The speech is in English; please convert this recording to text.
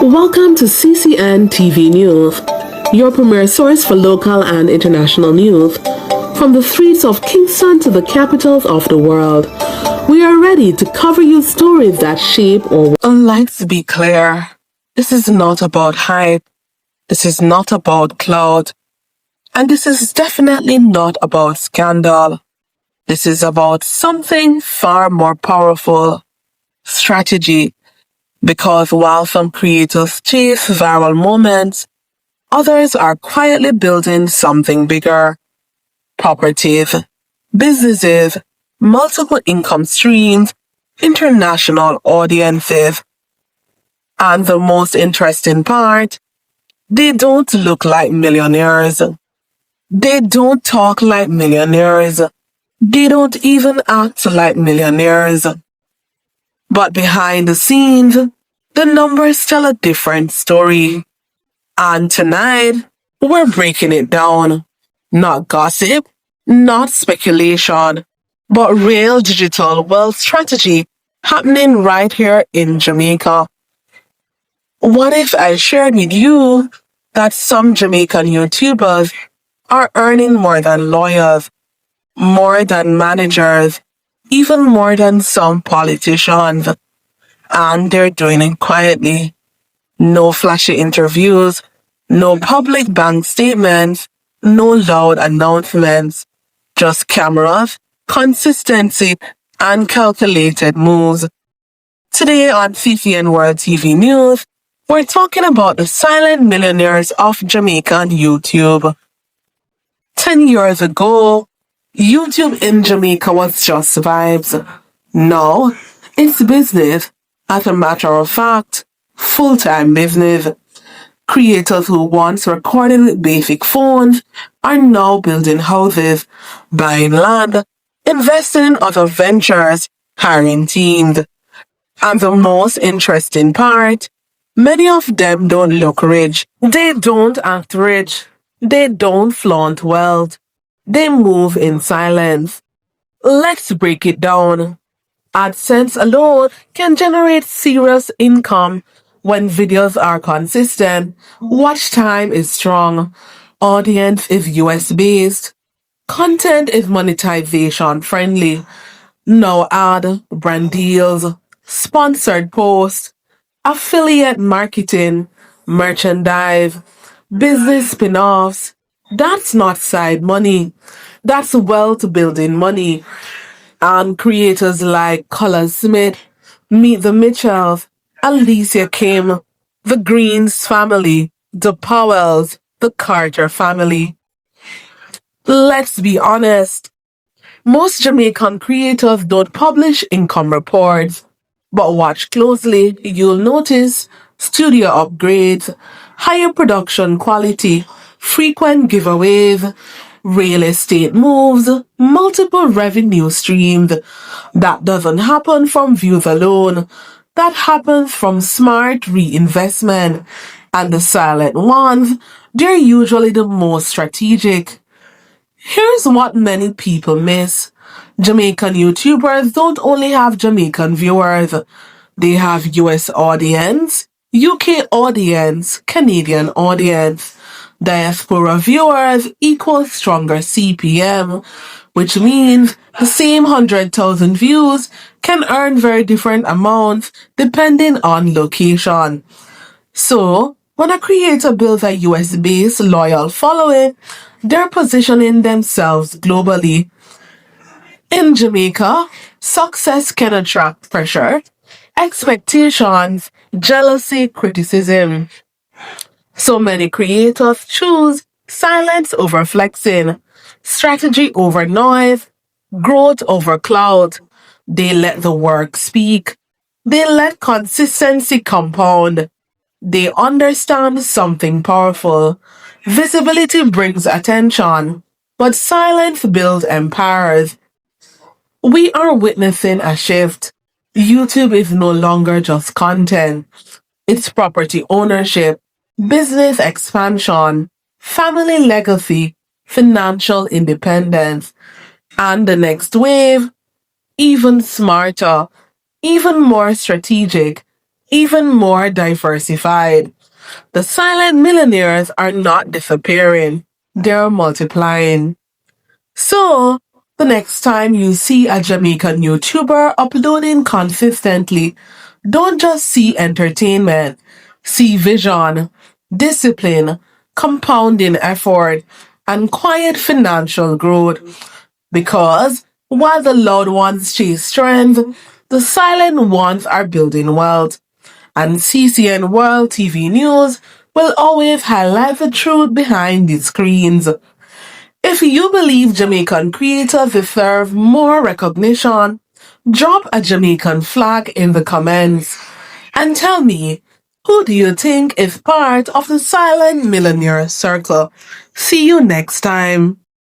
Welcome to CCN TV News, your premier source for local and international news. From the streets of Kingston to the capitals of the world, we are ready to cover you stories that shape our world. And let's be clear, this is not about hype, this is not about clout, and this is definitely not about scandal. This is about something far more powerful: strategy. Because while some creators chase viral moments, others are quietly building something bigger: properties, businesses, multiple income streams, international audiences. And the most interesting part, they don't look like millionaires. They don't talk like millionaires. They don't even act like millionaires. But behind the scenes, the numbers tell a different story. And tonight, we're breaking it down. Not gossip, not speculation, but real digital wealth strategy happening right here in Jamaica. What if I shared with you that some Jamaican YouTubers are earning more than lawyers, more than managers, even more than some politicians, and they're doing it quietly? No flashy interviews, no public bank statements, no loud announcements, just cameras, consistency, and calculated moves. Today on CCNWORL TV News, we're talking about the silent millionaires of Jamaican YouTube. 10 years ago, YouTube in Jamaica was just vibes. Now, it's business. As a matter of fact, full-time business. Creators who once recorded with basic phones are now building houses, buying land, investing in other ventures, hiring teams. And the most interesting part, many of them don't look rich. They don't act rich. They don't flaunt wealth. They move in silence. Let's break it down. AdSense alone can generate serious income when videos are consistent, watch time is strong, audience is US based, content is monetization friendly. No ad, brand deals, sponsored posts, affiliate marketing, merchandise, business spin-offs. That's not side money. That's wealth building money. And creators like Colin Smith, Meet the Mitchells, Alicia Kim, the Greens family, the Powells, the Carter family. Let's be honest, most Jamaican creators don't publish income reports, but watch closely, you'll notice studio upgrades, higher production quality, frequent giveaways, real estate moves, multiple revenue streams. That doesn't happen from views alone. That happens from smart reinvestment. And the silent ones, they're usually the most strategic. Here's what many people miss. Jamaican YouTubers don't only have Jamaican viewers. They have US audience, UK audience, Canadian audience. Diaspora viewers equals stronger CPM, which means the same 100,000 views can earn very different amounts depending on location. So, when a creator builds a US-based loyal following, they're positioning themselves globally. In Jamaica, success can attract pressure, expectations, jealousy, criticism. So many creators choose silence over flexing, strategy over noise, growth over cloud. They let the work speak. They let consistency compound. They understand something powerful. Visibility brings attention, but silence builds empires. We are witnessing a shift. YouTube is no longer just content. It's property ownership, business expansion, family legacy, financial independence. And the next wave, even smarter, even more strategic, even more diversified. The silent millionaires are not disappearing, they're multiplying. So, the next time you see a Jamaican YouTuber uploading consistently, don't just see entertainment, see vision, discipline, compounding effort, and quiet financial growth. Because while the loud ones chase trends, the silent ones are building wealth. And CCNWORL TV News will always highlight the truth behind the screens. If you believe Jamaican creators deserve more recognition, drop a Jamaican flag in the comments and tell me, who do you think is part of the silent millionaire circle? See you next time.